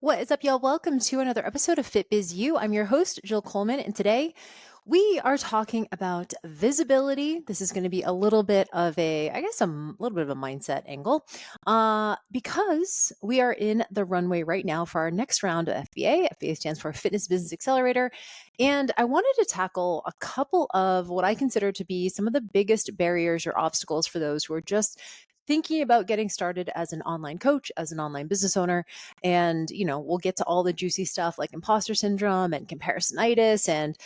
What is up, y'all? Welcome to another episode of FitBizU. I'm your host, Jill Coleman, and today we are talking about visibility. This is going to be a little bit of a little bit of a mindset angle, because we are in the runway right now for our next round of FBA. FBA stands for Fitness Business Accelerator, and I wanted to tackle a couple of what I consider to be some of the biggest barriers or obstacles for those who are just thinking about getting started as an online coach, as an online business owner. And, we'll get to all the juicy stuff like imposter syndrome and comparisonitis and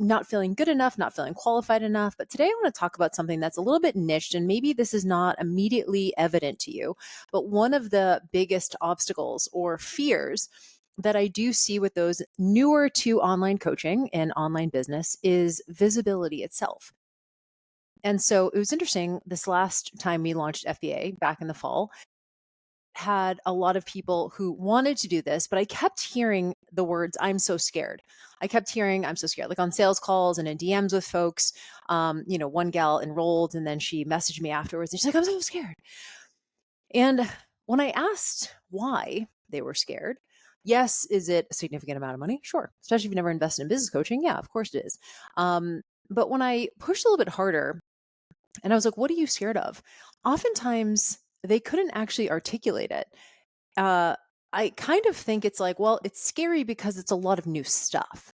not feeling good enough, not feeling qualified enough. But today I want to talk about something that's a little bit niched, and maybe this is not immediately evident to you, but one of the biggest obstacles or fears that I do see with those newer to online coaching and online business is visibility itself. And so it was interesting. This last time we launched FBA back in the fall, had a lot of people who wanted to do this, but I kept hearing the words, I'm so scared. I kept hearing, I'm so scared, like on sales calls and in DMs with folks. One gal enrolled and then she messaged me afterwards and she's like, I'm so scared. And when I asked why they were scared, yes, is it a significant amount of money? Sure. Especially if you've never invested in business coaching. Yeah, of course it is. But when I pushed a little bit harder, and I was like, what are you scared of? Oftentimes, they couldn't actually articulate it. Uh, I kind of think it's like, well, it's scary because it's a lot of new stuff.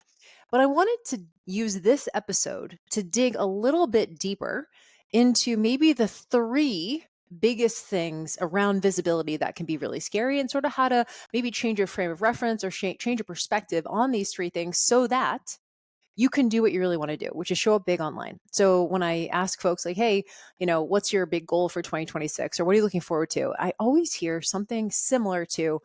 But I wanted to use this episode to dig a little bit deeper into maybe the three biggest things around visibility that can be really scary, and sort of how to maybe change your frame of reference or change your perspective on these three things so that you can do what you really want to do, which is show up big online. So when I ask folks like, hey, what's your big goal for 2026? Or what are you looking forward to? I always hear something similar to,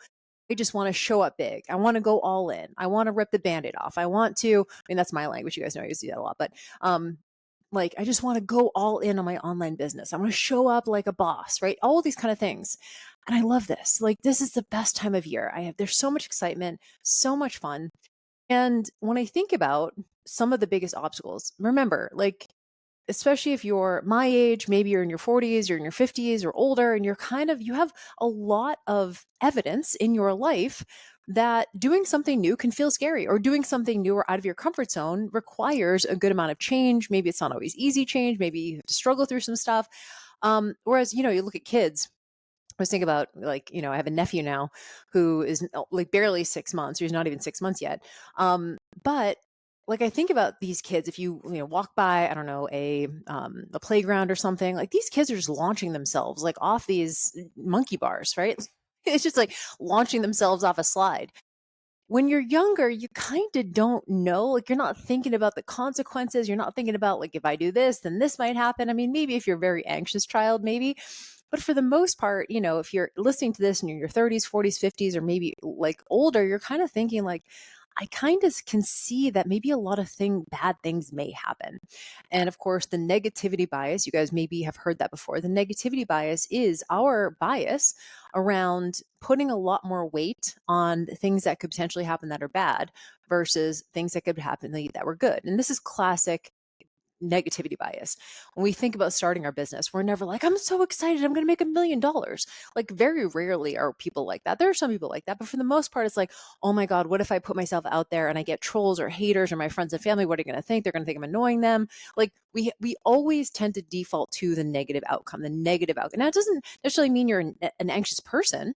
I just want to show up big. I want to go all in. I want to rip the Band-Aid off. That's my language. You guys know I use that a lot, but like, I just want to go all in on my online business. I want to show up like a boss, right? All of these kind of things. And I love this. Like, this is the best time of year. There's so much excitement, so much fun. And when I think about some of the biggest obstacles, remember, like, especially if you're my age, maybe you're in your 40s, you're in your 50s or older, and you have a lot of evidence in your life that doing something new can feel scary, or doing something new or out of your comfort zone requires a good amount of change. Maybe it's not always easy change. Maybe you have to struggle through some stuff. Whereas, you look at kids. I was thinking about, like, I have a nephew now who is like barely 6 months. He's not even 6 months yet. But like, I think about these kids, if you walk by, I don't know, a playground or something, like, these kids are just launching themselves like off these monkey bars, right? It's just like launching themselves off a slide. When you're younger, you kind of don't know, like, you're not thinking about the consequences. You're not thinking about, like, if I do this, then this might happen. I mean, maybe if you're a very anxious child, maybe. But for the most part, if you're listening to this and you're in your 30s, 40s, 50s, or maybe like older, you're kind of thinking like, I kind of can see that maybe a lot of bad things may happen. And of course, the negativity bias, you guys maybe have heard that before. The negativity bias is our bias around putting a lot more weight on things that could potentially happen that are bad versus things that could happen that were good. And this is classic negativity bias. When we think about starting our business, we're never like, I'm so excited, I'm going to make $1 million. Like, very rarely are people like that. There are some people like that, but for the most part, it's like, oh my God, what if I put myself out there and I get trolls or haters or my friends and family? What are they going to think? They're going to think I'm annoying them. Like, we always tend to default to the negative outcome, the negative outcome. Now, it doesn't necessarily mean you're an anxious person.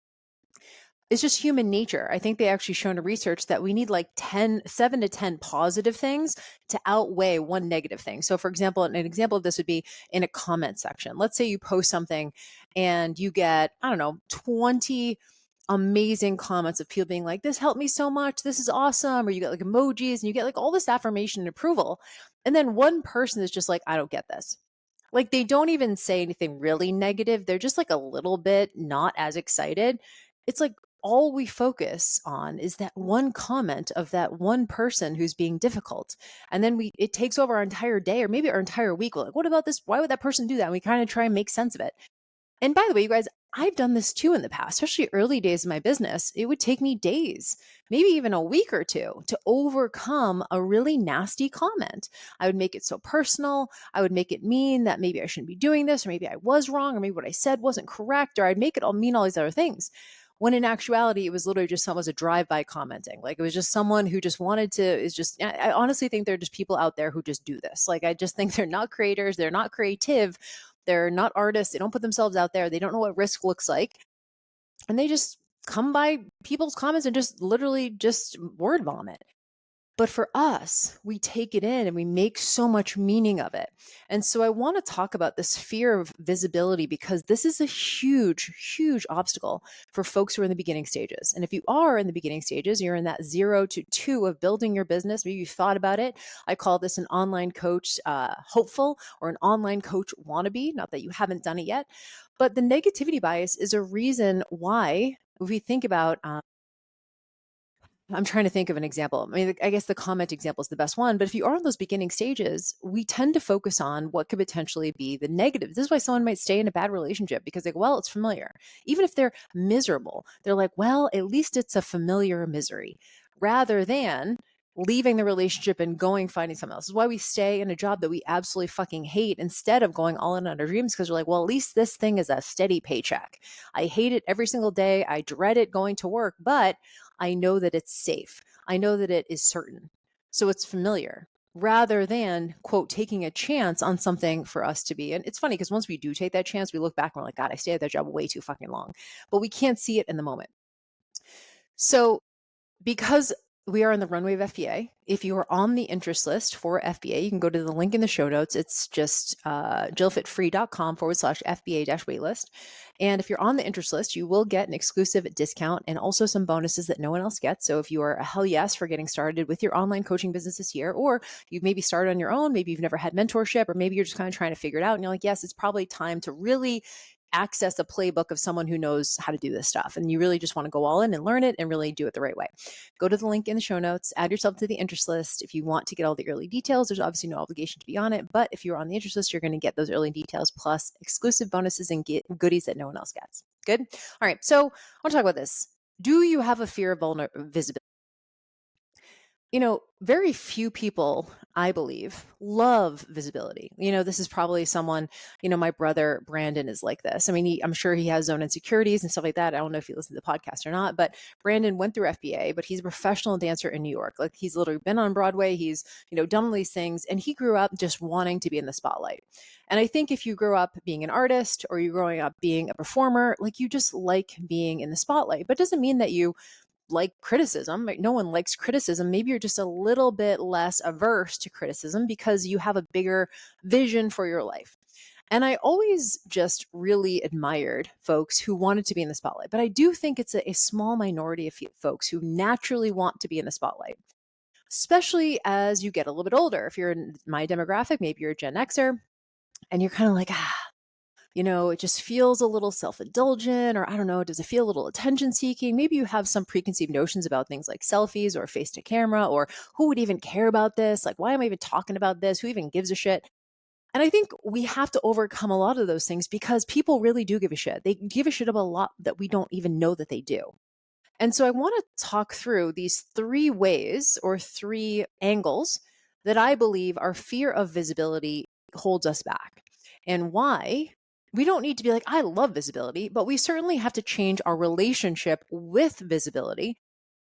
It's just human nature. I think they actually shown in research that we need like 7 to 10 positive things to outweigh one negative thing. So for example, an example of this would be in a comment section. Let's say you post something and you get, I don't know, 20 amazing comments of people being like, this helped me so much, this is awesome. Or you get like emojis and you get like all this affirmation and approval. And then one person is just like, I don't get this. Like, they don't even say anything really negative. They're just like a little bit not as excited. It's like, all we focus on is that one comment of that one person who's being difficult. And then it takes over our entire day or maybe our entire week. We're like, what about this? Why would that person do that? And we kind of try and make sense of it. And by the way, you guys, I've done this too in the past, especially early days of my business. It would take me days, maybe even a week or two, to overcome a really nasty comment. I would make it so personal. I would make it mean that maybe I shouldn't be doing this, or maybe I was wrong, or maybe what I said wasn't correct, or I'd make it all mean all these other things. When in actuality, it was literally just someone was a drive-by commenting. Like it was just someone who just wanted to, is just, I honestly think there are just people out there who just do this. Like I just think they're not creators, they're not creative, they're not artists, they don't put themselves out there, they don't know what risk looks like. And they just come by people's comments and just literally just word vomit. But for us, we take it in and we make so much meaning of it. And so I want to talk about this fear of visibility because this is a huge, huge obstacle for folks who are in the beginning stages. And if you are in the beginning stages, you're in that 0 to 2 of building your business. Maybe you thought about it. I call this an online coach hopeful or an online coach wannabe. Not that you haven't done it yet, but the negativity bias is a reason why, if we think about I'm trying to think of an example. I mean, I guess the comment example is the best one. But if you are in those beginning stages, we tend to focus on what could potentially be the negative. This is why someone might stay in a bad relationship because, like, well, it's familiar. Even if they're miserable, they're like, well, at least it's a familiar misery rather than leaving the relationship and going finding something else. This is why we stay in a job that we absolutely fucking hate instead of going all in on our dreams because we're like, well, at least this thing is a steady paycheck. I hate it every single day. I dread it going to work, but I know that it's safe. I know that it is certain. So it's familiar rather than, quote, taking a chance on something for us to be. And it's funny because once we do take that chance, we look back and we're like, God, I stayed at that job way too fucking long. But we can't see it in the moment. So because we are in the runway of FBA, if you are on the interest list for FBA, you can go to the link in the show notes. It's just jillfitfree.com/FBA-waitlist. And if you're on the interest list, you will get an exclusive discount and also some bonuses that no one else gets. So if you are a hell yes for getting started with your online coaching business this year, or you've maybe started on your own, maybe you've never had mentorship, or maybe you're just kind of trying to figure it out and you're like, yes, it's probably time to really access a playbook of someone who knows how to do this stuff. And you really just want to go all in and learn it and really do it the right way. Go to the link in the show notes, add yourself to the interest list. If you want to get all the early details, there's obviously no obligation to be on it. But if you're on the interest list, you're going to get those early details plus exclusive bonuses and get goodies that no one else gets. Good. All right. So I want to talk about this. Do you have a fear of visibility? Very few people, I believe, love visibility. This is probably someone, my brother Brandon is like this. I mean, I'm sure he has his own insecurities and stuff like that. I don't know if he listens to the podcast or not, but Brandon went through FBA, but he's a professional dancer in New York. Like he's literally been on Broadway. He's, done all these things, and he grew up just wanting to be in the spotlight. And I think if you grew up being an artist or you're growing up being a performer, like you just like being in the spotlight, but it doesn't mean that you like criticism. No one likes criticism. Maybe you're just a little bit less averse to criticism because you have a bigger vision for your life. And I always just really admired folks who wanted to be in the spotlight. But I do think it's a small minority of folks who naturally want to be in the spotlight, especially as you get a little bit older. If you're in my demographic, maybe you're a Gen Xer and you're kind of like, it just feels a little self-indulgent, or I don't know, does it feel a little attention-seeking? Maybe you have some preconceived notions about things like selfies or face to camera, or who would even care about this? Like, why am I even talking about this? Who even gives a shit? And I think we have to overcome a lot of those things because people really do give a shit. They give a shit about a lot that we don't even know that they do. And so I want to talk through these 3 ways or 3 angles that I believe our fear of visibility holds us back, and why we don't need to be like, I love visibility, but we certainly have to change our relationship with visibility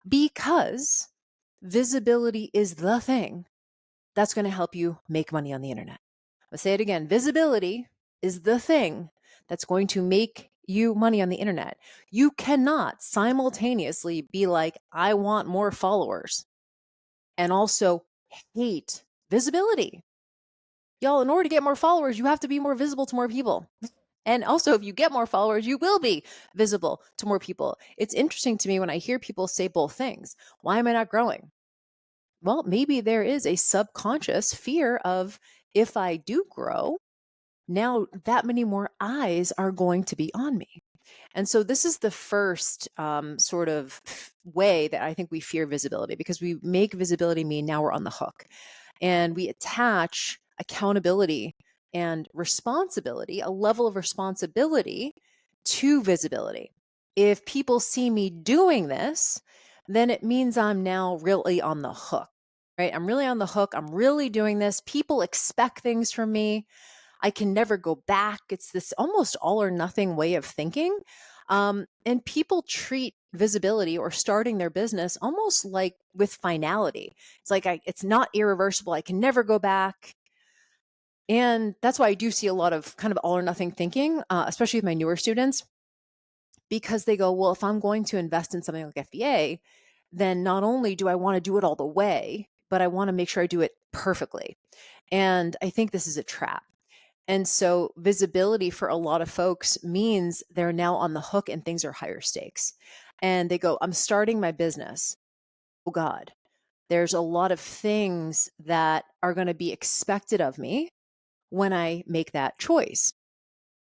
because visibility is the thing that's going to help you make money on the internet. I'll say it again. Visibility is the thing that's going to make you money on the internet. You cannot simultaneously be like, I want more followers and also hate visibility. Y'all, in order to get more followers, you have to be more visible to more people. And also, if you get more followers, you will be visible to more people. It's interesting to me when I hear people say both things. Why am I not growing? Well, maybe there is a subconscious fear of, if I do grow, now that many more eyes are going to be on me. And so this is the first sort of way that I think we fear visibility, because we make visibility mean now we're on the hook. And we attach accountability and responsibility, a level of responsibility to visibility. If people see me doing this, then it means I'm now really on the hook, right? I'm really on the hook. I'm really doing this. People expect things from me. I can never go back. It's this almost all or nothing way of thinking. And people treat visibility or starting their business almost like with finality. It's like it's not irreversible. I can never go back. And that's why I do see a lot of kind of all or nothing thinking, especially with my newer students, because they go, well, if I'm going to invest in something like FBA, then not only do I want to do it all the way, but I want to make sure I do it perfectly. And I think this is a trap. And so visibility for a lot of folks means they're now on the hook and things are higher stakes. And they go, I'm starting my business. Oh God, there's a lot of things that are going to be expected of me when I make that choice.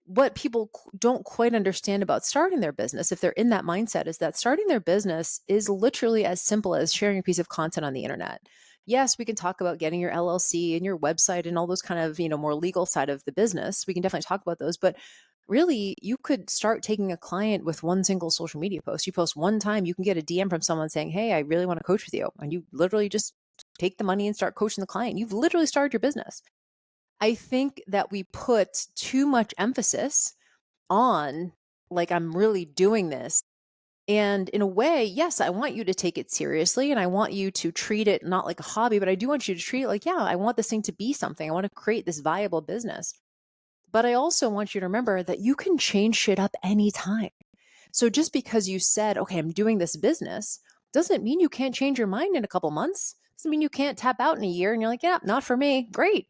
What people don't quite understand about starting their business, if they're in that mindset, is that starting their business is literally as simple as sharing a piece of content on the internet. Yes, we can talk about getting your LLC and your website and all those kind of, more legal side of the business. We can definitely talk about those, but really you could start taking a client with one single social media post. You post one time, you can get a DM from someone saying, "Hey, I really want to coach with you." And you literally just take the money and start coaching the client. You've literally started your business. I think that we put too much emphasis on, like, I'm really doing this. And in a way, yes, I want you to take it seriously and I want you to treat it not like a hobby, but I do want you to treat it like, yeah, I want this thing to be something. I want to create this viable business. But I also want you to remember that you can change shit up anytime. So just because you said, okay, I'm doing this business, doesn't mean you can't change your mind in a couple months. Doesn't mean you can't tap out in a year and you're like, yeah, not for me. Great.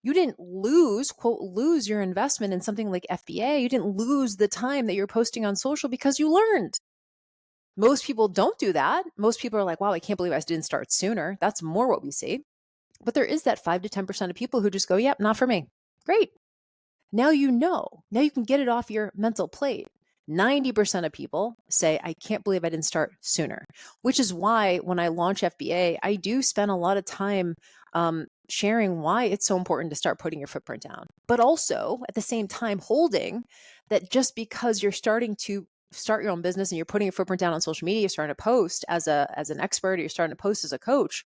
You didn't lose, quote, lose your investment in something like FBA. You didn't lose the time that you're posting on social because you learned. Most people don't do that. Most people are like, wow, I can't believe I didn't start sooner. That's more what we see. But there is that 5 to 10% of people who just go, yep, not for me. Great. Now you know. Now you can get it off your mental plate. 90% of people say, I can't believe I didn't start sooner, which is why when I launch FBA, I do spend a lot of time sharing why it's so important to start putting your footprint down, but also at the same time holding that just because you're starting to start your own business and you're putting your footprint down on social media, you're starting to post as an expert, or you're starting to post as a coach,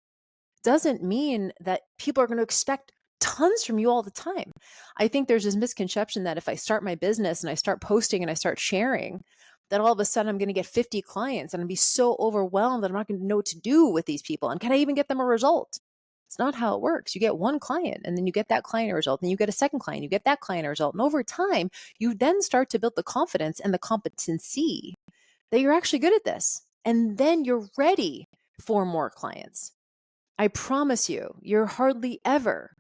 doesn't mean that people are going to expect tons from you all the time. I think there's this misconception that if I start my business and I start posting and I start sharing, that all of a sudden I'm going to get 50 clients and I'll be so overwhelmed that I'm not going to know what to do with these people. And can I even get them a result? It's not how it works. You get one client and then you get that client a result, and you get a second client, you get that client a result. And over time, you then start to build the confidence and the competency that you're actually good at this. And then you're ready for more clients. I promise you, you're hardly ever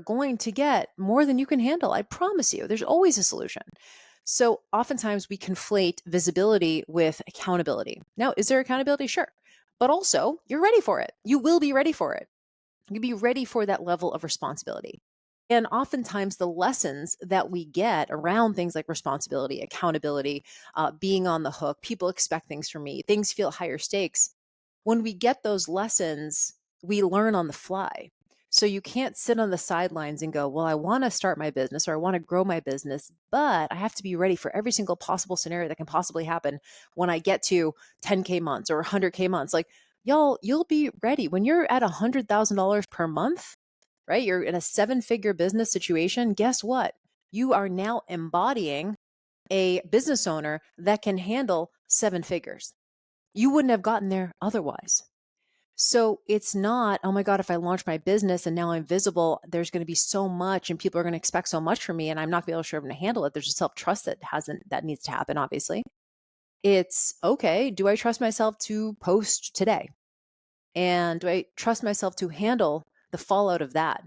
going to get more than you can handle. I promise you, there's always a solution. So oftentimes we conflate visibility with accountability. Now, is there accountability? Sure. But also, you're ready for it. You will be ready for it. You'll be ready for that level of responsibility. And oftentimes, the lessons that we get around things like responsibility, accountability, being on the hook, people expect things from me, things feel higher stakes. When we get those lessons, we learn on the fly. So you can't sit on the sidelines and go, well, I want to start my business or I want to grow my business, but I have to be ready for every single possible scenario that can possibly happen when I get to 10K months or 100K months. Like, y'all, you'll be ready. When you're at $100,000 per month, right? You're in a 7-figure business situation. Guess what? You are now embodying a business owner that can handle 7 figures. You wouldn't have gotten there otherwise. So it's not, oh my God, if I launch my business and now I'm visible, there's going to be so much and people are going to expect so much from me and I'm not going to be able to handle it. There's a self-trust that needs to happen, obviously. It's okay. Do I trust myself to post today? And do I trust myself to handle the fallout of that?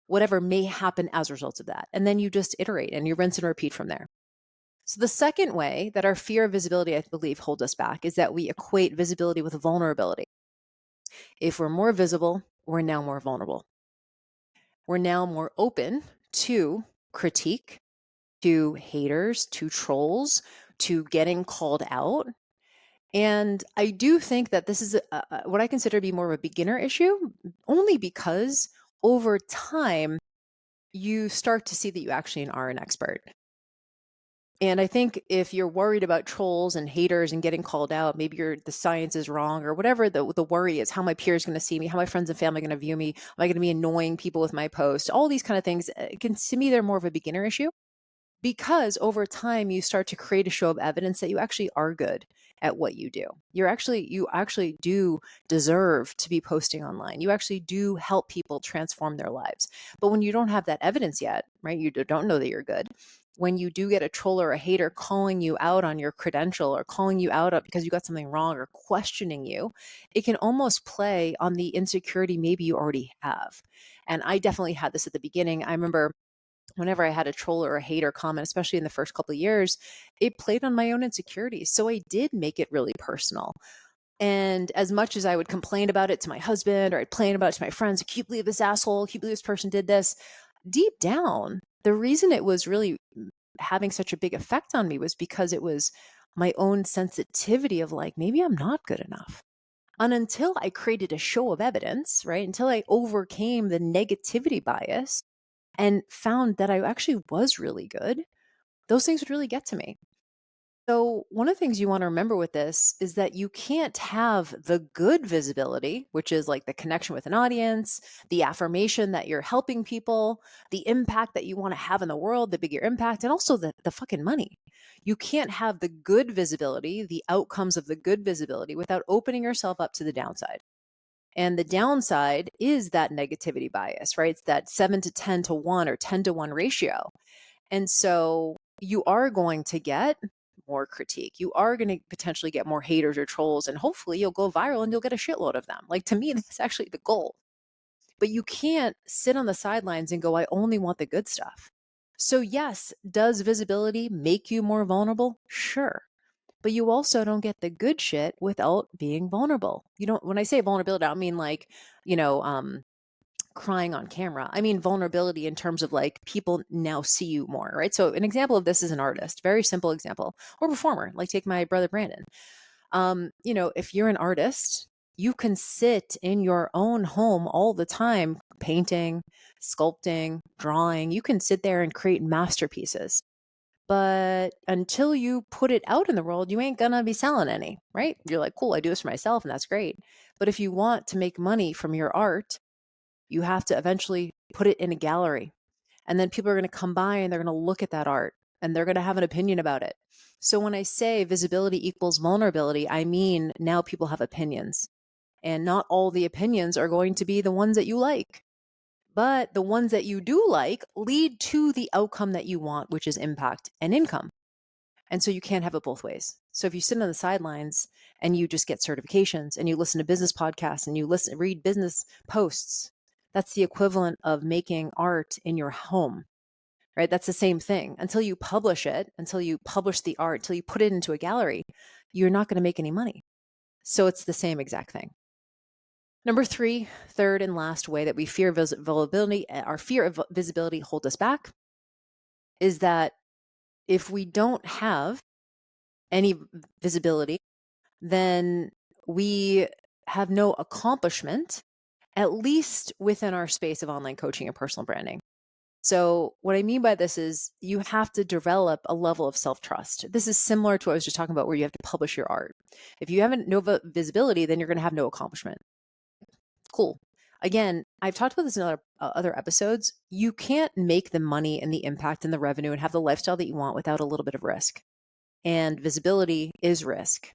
Whatever may happen as a result of that. And then you just iterate and you rinse and repeat from there. So the second way that our fear of visibility, I believe, holds us back is that we equate visibility with vulnerability. If we're more visible, we're now more vulnerable. We're now more open to critique, to haters, to trolls, to getting called out. And I do think that this is what I consider to be more of a beginner issue, only because over time, you start to see that you actually are an expert. And I think if you're worried about trolls and haters and getting called out, maybe the science is wrong or whatever the worry is, how my peers going to see me, how my friends and family are going to view me, am I going to be annoying people with my post? All these kind of things, to me, they're more of a beginner issue. Because over time you start to create a show of evidence that you actually are good at what you do. You actually do deserve to be posting online. You actually do help people transform their lives. But when you don't have that evidence yet, right? You don't know that you're good. When you do get a troll or a hater calling you out on your credential or calling you out because you got something wrong or questioning you, it can almost play on the insecurity maybe you already have. And I definitely had this at the beginning. I remember whenever I had a troll or a hater comment, especially in the first couple of years, it played on my own insecurities. So I did make it really personal. And as much as I would complain about it to my husband or I'd complain about it to my friends, can you believe this asshole? Can you believe this person did this? Deep down, the reason it was really having such a big effect on me was because it was my own sensitivity of like, maybe I'm not good enough. And until I created a show of evidence, right? Until I overcame the negativity bias, and found that I actually was really good, those things would really get to me. So, one of the things you want to remember with this is that you can't have the good visibility, which is like the connection with an audience, the affirmation that you're helping people, the impact that you want to have in the world, the bigger impact, and also the fucking money. You can't have the good visibility, the outcomes of the good visibility without opening yourself up to the downside. And the downside is that negativity bias, right? It's that 7 to 10 to 1 or 10 to 1 ratio. And so you are going to get more critique. You are going to potentially get more haters or trolls, and hopefully you'll go viral and you'll get a shitload of them. Like to me, that's actually the goal. But you can't sit on the sidelines and go, I only want the good stuff. So, yes, does visibility make you more vulnerable? Sure. But you also don't get the good shit without being vulnerable. You don't, when I say vulnerability, I don't mean like, you know, crying on camera. I mean vulnerability in terms of like people now see you more, right? So an example of this is an artist, very simple example, or performer, like take my brother Brandon. If you're an artist, you can sit in your own home all the time, painting, sculpting, drawing. You can sit there and create masterpieces. But until you put it out in the world, you ain't gonna be selling any, right? You're like, cool, I do this for myself, and that's great. But if you want to make money from your art, you have to eventually put it in a gallery. And then people are going to come by and they're going to look at that art and they're going to have an opinion about it. So when I say visibility equals vulnerability, I mean now people have opinions. And not all the opinions are going to be the ones that you like. But the ones that you do like lead to the outcome that you want, which is impact and income. And so you can't have it both ways. So if you sit on the sidelines and you just get certifications and you listen to business podcasts and you read business posts, that's the equivalent of making art in your home, right? That's the same thing. Until you publish it, until you publish the art, until you put it into a gallery, you're not going to make any money. So it's the same exact thing. Number three, third and last way that we fear visibility, our fear of visibility hold us back is that if we don't have any visibility, then we have no accomplishment, at least within our space of online coaching and personal branding. So, what I mean by this is you have to develop a level of self trust. This is similar to what I was just talking about, where you have to publish your art. If you haven't no visibility, then you're going to have no accomplishment. Cool. Again, I've talked about this in other episodes. You can't make the money and the impact and the revenue and have the lifestyle that you want without a little bit of risk. And visibility is risk.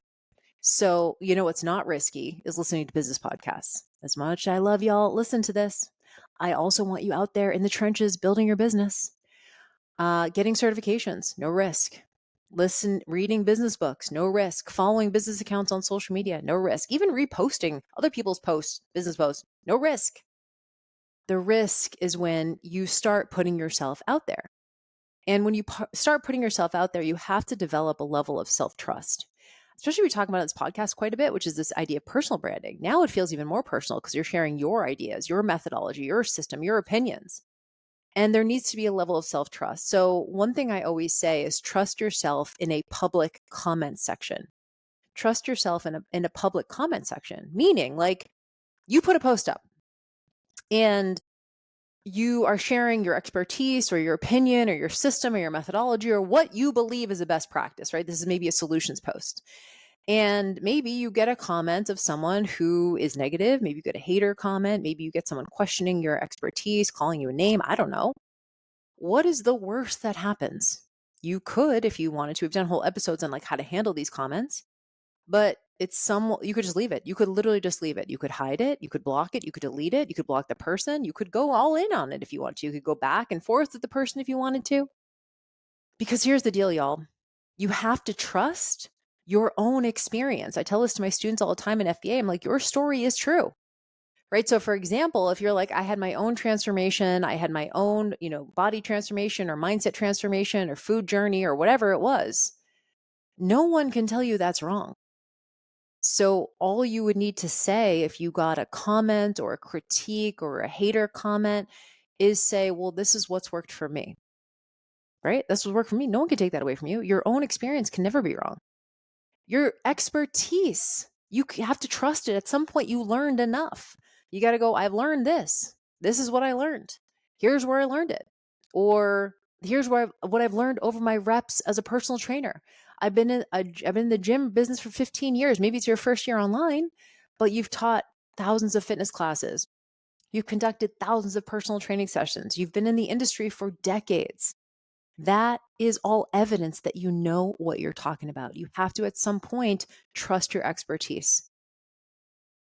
So, what's not risky is listening to business podcasts. As much as I love y'all, listen to this. I also want you out there in the trenches building your business, getting certifications, no risk. Reading business books, no risk. Following business accounts on social media, no risk. Even reposting other people's posts, business posts, no risk. The risk is when you start putting yourself out there. And when you start putting yourself out there, you have to develop a level of self-trust. Especially we talk about on this podcast quite a bit, which is this idea of personal branding. Now it feels even more personal because you're sharing your ideas, your methodology, your system, your opinions. And there needs to be a level of self-trust. So one thing I always say is trust yourself in a public comment section. Trust yourself in a public comment section, meaning like you put a post up and you are sharing your expertise or your opinion or your system or your methodology or what you believe is a best practice, right? This is maybe a solutions post. And maybe you get a comment of someone who is negative. Maybe you get a hater comment. Maybe you get someone questioning your expertise, calling you a name. I don't know. What is the worst that happens? You could, if you wanted to. We've done whole episodes on like how to handle these comments, but you could just leave it. You could literally just leave it. You could hide it. You could block it. You could delete it. You could block the person. You could go all in on it if you want to. You could go back and forth with the person if you wanted to. Because here's the deal, y'all. You have to trust your own experience. I tell this to my students all the time in FBA. I'm like, your story is true. Right. So for example, if you're like, I had my own transformation, I had my own, body transformation or mindset transformation or food journey or whatever it was, no one can tell you that's wrong. So all you would need to say if you got a comment or a critique or a hater comment is say, well, this is what's worked for me. Right? This will work for me. No one can take that away from you. Your own experience can never be wrong. Your expertise, you have to trust it. At some point, you learned enough. You got to go, I've learned this. This is what I learned. Here's where I learned it. Or here's what I've learned over my reps as a personal trainer. I've been in the gym business for 15 years. Maybe it's your first year online, but you've taught thousands of fitness classes. You've conducted thousands of personal training sessions. You've been in the industry for decades. That is all evidence that you know what you're talking about. You have to, at some point, trust your expertise.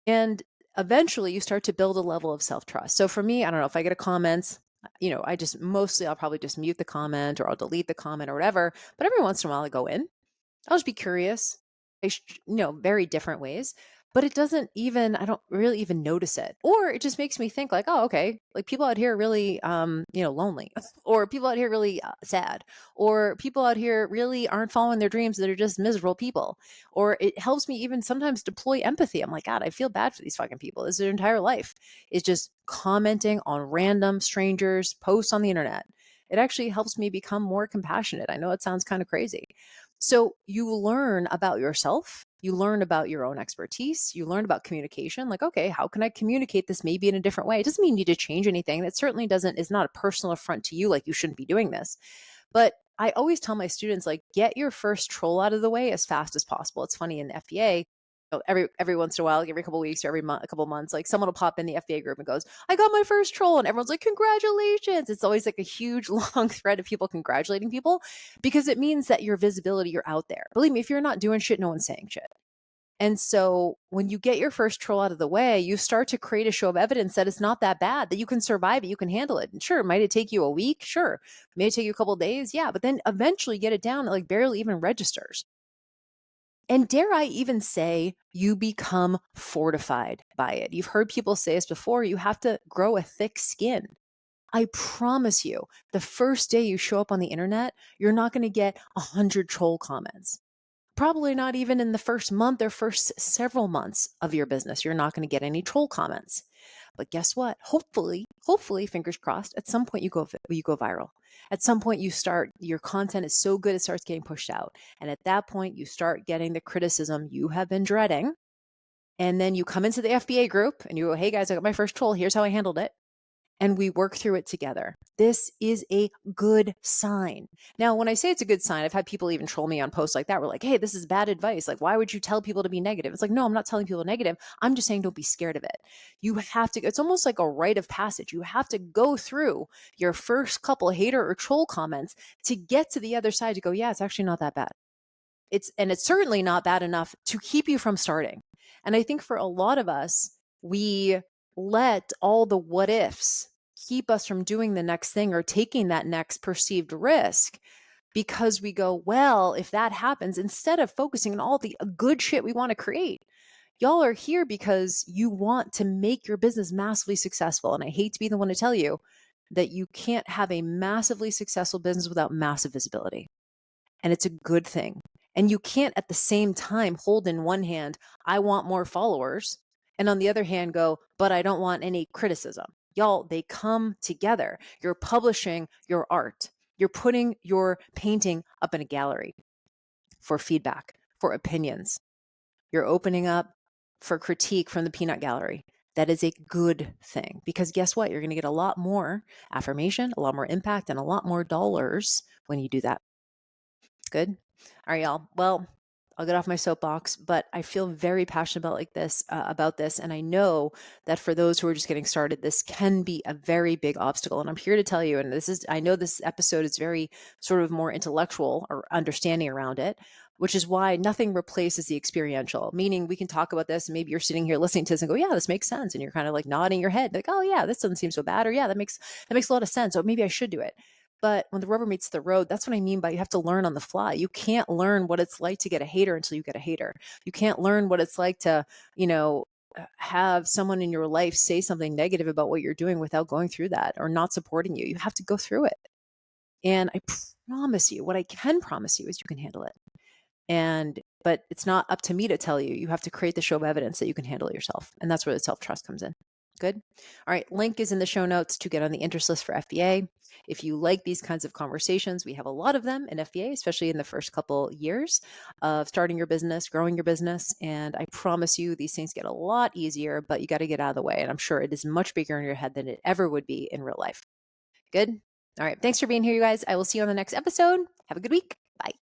And eventually you start to build a level of self-trust. So for me, I don't know, if I get a comment, I'll probably just mute the comment or I'll delete the comment or whatever. But every once in a while I go in, I'll just be curious, very different ways. But I don't really even notice it. Or it just makes me think like, oh, okay, like people out here are really, lonely, or people out here really sad, or people out here really aren't following their dreams. That are just miserable people. Or it helps me even sometimes deploy empathy. I'm like, God, I feel bad for these fucking people. This is their entire life is just commenting on random strangers' posts on the internet. It actually helps me become more compassionate. I know it sounds kind of crazy. So you learn about yourself, you learn about your own expertise, you learn about communication. Like, okay, how can I communicate this maybe in a different way? It doesn't mean you need to change anything. That certainly is not a personal affront to you, like you shouldn't be doing this. But I always tell my students, like, get your first troll out of the way as fast as possible. It's funny in FBA, every once in a while, like every couple of weeks or every month, a couple of months, like someone will pop in the FBA group and goes, I got my first troll. And everyone's like, congratulations. It's always like a huge long thread of people congratulating people because it means that your visibility, you're out there. Believe me, if you're not doing shit, no one's saying shit. And so when you get your first troll out of the way, you start to create a show of evidence that it's not that bad, that you can survive it, you can handle it. And sure, might it take you a week? Sure. May it take you a couple of days? Yeah. But then eventually get it down, it like barely even registers. And dare I even say, you become fortified by it. You've heard people say this before, you have to grow a thick skin. I promise you, the first day you show up on the internet, you're not going to get 100 troll comments. Probably not even in the first month or first several months of your business. You're not going to get any troll comments. But guess what? Hopefully, fingers crossed, at some point you go viral. At some point your content is so good it starts getting pushed out. And at that point you start getting the criticism you have been dreading. And then you come into the FBA group and you go, hey guys, I got my first troll. Here's how I handled it. And we work through it together. This is a good sign. Now, when I say it's a good sign, I've had people even troll me on posts like that. We're like, hey, this is bad advice. Like, why would you tell people to be negative? It's like, no, I'm not telling people negative. I'm just saying don't be scared of it. You have to, it's almost like a rite of passage. You have to go through your first couple hater or troll comments to get to the other side to go, yeah, it's actually not that bad. It's certainly not bad enough to keep you from starting. And I think for a lot of us, we let all the what ifs keep us from doing the next thing or taking that next perceived risk because we go, well, if that happens, instead of focusing on all the good shit we want to create. Y'all are here because you want to make your business massively successful. And I hate to be the one to tell you that you can't have a massively successful business without massive visibility. And it's a good thing. And you can't at the same time hold in one hand, I want more followers, and on the other hand go, but I don't want any criticism. Y'all, they come together. You're publishing your art. You're putting your painting up in a gallery for feedback, for opinions. You're opening up for critique from the peanut gallery. That is a good thing because guess what? You're going to get a lot more affirmation, a lot more impact, and a lot more dollars when you do that. Good. All right, y'all. Well, I'll get off my soapbox, but I feel very passionate about this, and I know that for those who are just getting started, this can be a very big obstacle. And I'm here to tell you, and I know this episode is very sort of more intellectual or understanding around it, which is why nothing replaces the experiential. Meaning, we can talk about this, and maybe you're sitting here listening to this and go, "Yeah, this makes sense," and you're kind of like nodding your head, like, "Oh yeah, this doesn't seem so bad," or "Yeah, that makes a lot of sense," or "Maybe I should do it." But when the rubber meets the road, that's what I mean by you have to learn on the fly. You can't learn what it's like to get a hater until you get a hater. You can't learn what it's like to, have someone in your life say something negative about what you're doing without going through that or not supporting you. You have to go through it. And I promise you, what I can promise you is you can handle it. But it's not up to me to tell you. You have to create the show of evidence that you can handle it yourself. And that's where the self-trust comes in. Good. All right. Link is in the show notes to get on the interest list for FBA. If you like these kinds of conversations, we have a lot of them in FBA, especially in the first couple years of starting your business, growing your business. And I promise you, these things get a lot easier, but you got to get out of the way. And I'm sure it is much bigger in your head than it ever would be in real life. Good. All right. Thanks for being here, you guys. I will see you on the next episode. Have a good week. Bye.